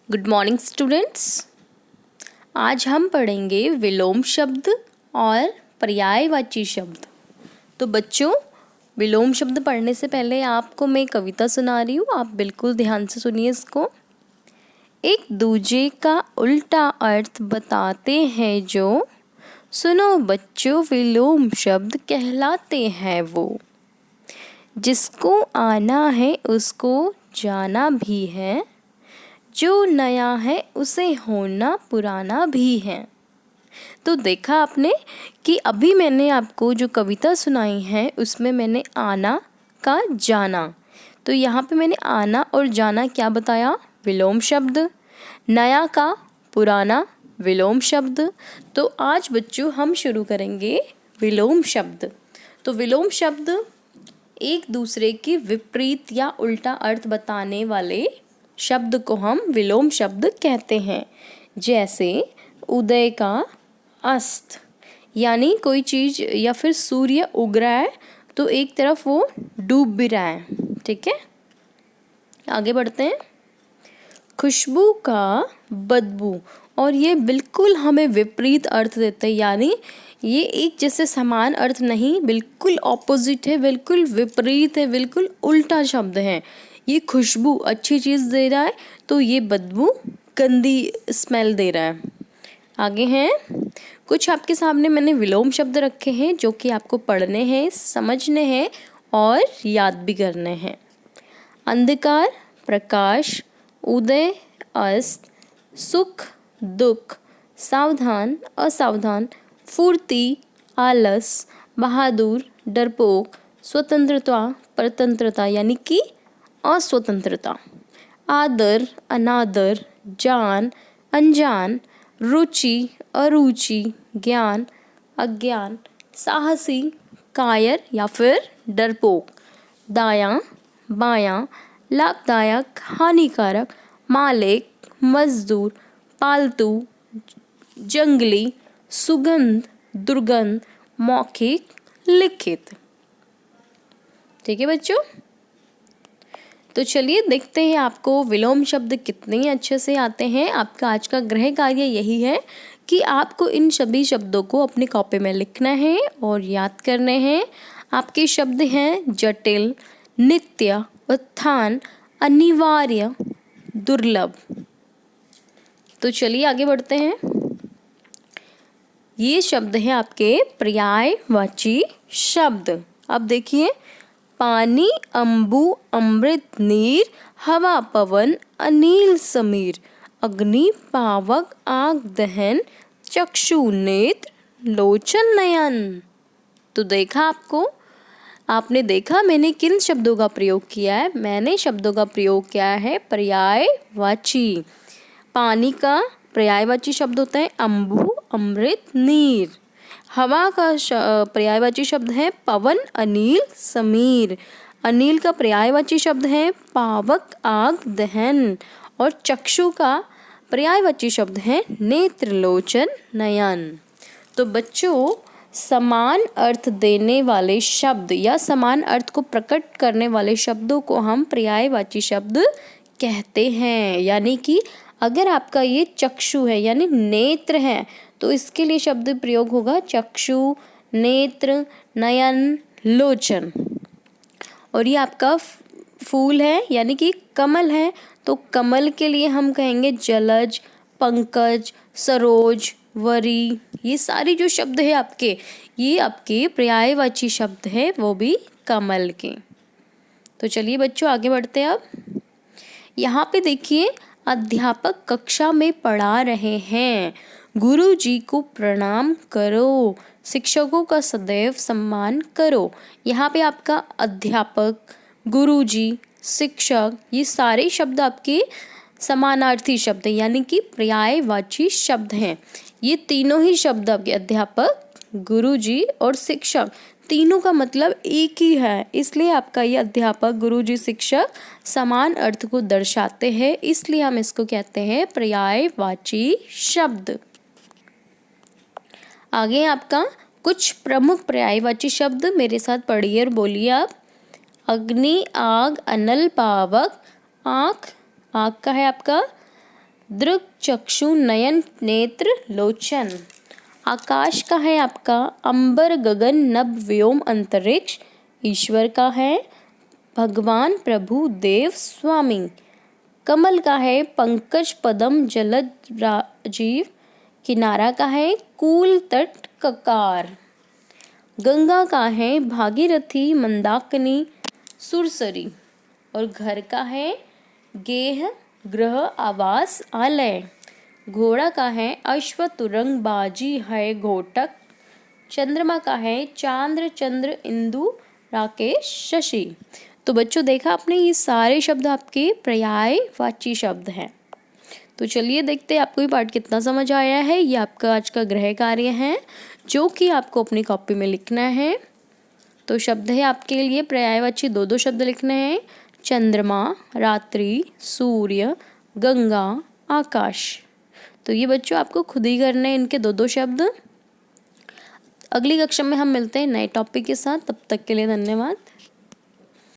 Good morning students. आज हम पढ़ेंगे विलोम शब्द और पर्यायवाची शब्द। तो बच्चों, विलोम शब्द पढ़ने से पहले आपको मैं कविता सुना रही हूँ, आप बिल्कुल ध्यान से सुनिए इसको। एक दूजे का उल्टा अर्थ बताते हैं जो, सुनो बच्चों विलोम शब्द कहलाते हैं वो। जिसको आना है उसको जाना भी है, जो नया है उसे होना पुराना भी है। तो देखा आपने कि अभी मैंने आपको जो कविता सुनाई है उसमें मैंने आना का जाना, तो यहाँ पे मैंने आना और जाना क्या बताया? विलोम शब्द। नया का पुराना विलोम शब्द। तो आज बच्चों हम शुरू करेंगे विलोम शब्द। तो विलोम शब्द एक दूसरे के विपरीत या उल्टा अर्थ बताने वाले शब्द को हम विलोम शब्द कहते हैं। जैसे उदय का अस्त, यानी कोई चीज़ या फिर सूर्य उग रहा है तो एक तरफ वो डूब भी रहा है। ठीक है, आगे बढ़ते हैं। खुशबू का बदबू, और ये बिल्कुल हमें विपरीत अर्थ देते हैं, यानी ये एक जैसे समान अर्थ नहीं, बिल्कुल ऑपोजिट है, बिल्कुल विपरीत है, बिल्कुल उल्टा शब्द है। ये खुशबू अच्छी चीज़ दे रहा है तो ये बदबू गंदी स्मेल दे रहा है। आगे हैं कुछ आपके सामने मैंने विलोम शब्द रखे हैं जो कि आपको पढ़ने हैं, समझने हैं और याद भी करने हैं। अंधकार प्रकाश, उदय अस्त, सुख दुख, सावधान असावधान, फुर्ती आलस, बहादुर डरपोक, स्वतंत्रता परतंत्रता यानी कि अस्वतंत्रता, आदर अनादर, जान अनजान, रुचि अरुचि, ज्ञान अज्ञान, साहसी कायर या फिर डरपोक, दायां बायां, लाभदायक हानिकारक, मालिक मजदूर, पालतू जंगली, सुगंध दुर्गंध, मौखिक लिखित। ठीक है बच्चों, तो चलिए देखते हैं आपको विलोम शब्द कितने अच्छे से आते हैं। आपका आज का गृह कार्य यही है कि आपको इन सभी शब्दों को अपनी कॉपी में लिखना है और याद करने हैं। आपके शब्द हैं जटिल, नित्य, उत्थान, अनिवार्य, दुर्लभ। तो चलिए आगे बढ़ते हैं। ये शब्द हैं आपके पर्यायवाची शब्द। अब देखिए, पानी अम्बु अमृत नीर, हवा पवन अनिल समीर, अग्नि पावक आग दहन, चक्षु नेत्र लोचन नयन। तो देखा आपने देखा मैंने किन शब्दों का प्रयोग किया है? मैंने शब्दों का प्रयोग किया है पर्यायवाची। पानी का पर्यायवाची शब्द होता है अम्बु अमृत नीर। हवा का पर्यायवाची शब्द है पवन अनिल समीर। अनिल का पर्यायवाची शब्द है पावक आग दहन। और चक्षु का पर्यायवाची शब्द है नेत्र लोचन नयन। तो बच्चों, समान अर्थ देने वाले शब्द या समान अर्थ को प्रकट करने वाले शब्दों को हम पर्यायवाची शब्द कहते हैं। यानी कि अगर आपका ये चक्षु है यानी नेत्र है तो इसके लिए शब्द प्रयोग होगा चक्षु नेत्र नयन लोचन। और ये आपका फूल है यानी कि कमल है तो कमल के लिए हम कहेंगे जलज, पंकज, सरोज, वरी। ये सारी जो शब्द है ये आपके पर्यायवाची शब्द है, वो भी कमल के। तो चलिए बच्चों आगे बढ़ते हैं। अब यहाँ पे देखिए, अध्यापक कक्षा में पढ़ा रहे हैं, गुरु जी को प्रणाम करो, शिक्षकों का सदैव सम्मान करो। यहाँ पे आपका अध्यापक, गुरु जी, शिक्षक, ये सारे शब्द आपके समानार्थी शब्द हैं यानी कि पर्यायवाची शब्द हैं। ये तीनों ही शब्द आपके अध्यापक, गुरु जी और शिक्षक, तीनों का मतलब एक ही है, इसलिए आपका ये अध्यापक, गुरुजी, शिक्षक समान अर्थ को दर्शाते हैं, इसलिए हम इसको कहते हैं पर्यायवाची शब्द। आगे आपका कुछ प्रमुख पर्यायवाची शब्द मेरे साथ पढ़िए और बोलिए आप। अग्नि, आग, अनल, पावक, आँख, आग का है आपका दृक् चक्षु नयन नेत्र लोचन। आकाश का है आपका अंबर गगन नभ व्योम अंतरिक्ष। ईश्वर का है भगवान प्रभु देव स्वामी। कमल का है पंकज पदम जलद राजीव। किनारा का है कूल तट ककार। गंगा का है भागीरथी मंदाकिनी सुरसरी। और घर का है गेह गृह आवास आलय। घोड़ा का है अश्व तुरंग बाजी है घोटक। चंद्रमा का है चांद्र चंद्र इंदु राकेश शशि। तो बच्चों देखा आपने, ये सारे शब्द आपके पर्यायवाची शब्द हैं। तो चलिए देखते हैं आपको ये पाठ कितना समझ आया है। ये आपका आज का गृह कार्य है जो कि आपको अपनी कॉपी में लिखना है। तो शब्द है आपके लिए पर्यायवाची दो दो शब्द लिखने हैं, चंद्रमा, रात्रि, सूर्य, गंगा, आकाश। तो ये बच्चों आपको खुद ही करने हैं इनके दो दो शब्द। अगली कक्षा में हम मिलते हैं नए टॉपिक के साथ। तब तक के लिए धन्यवाद।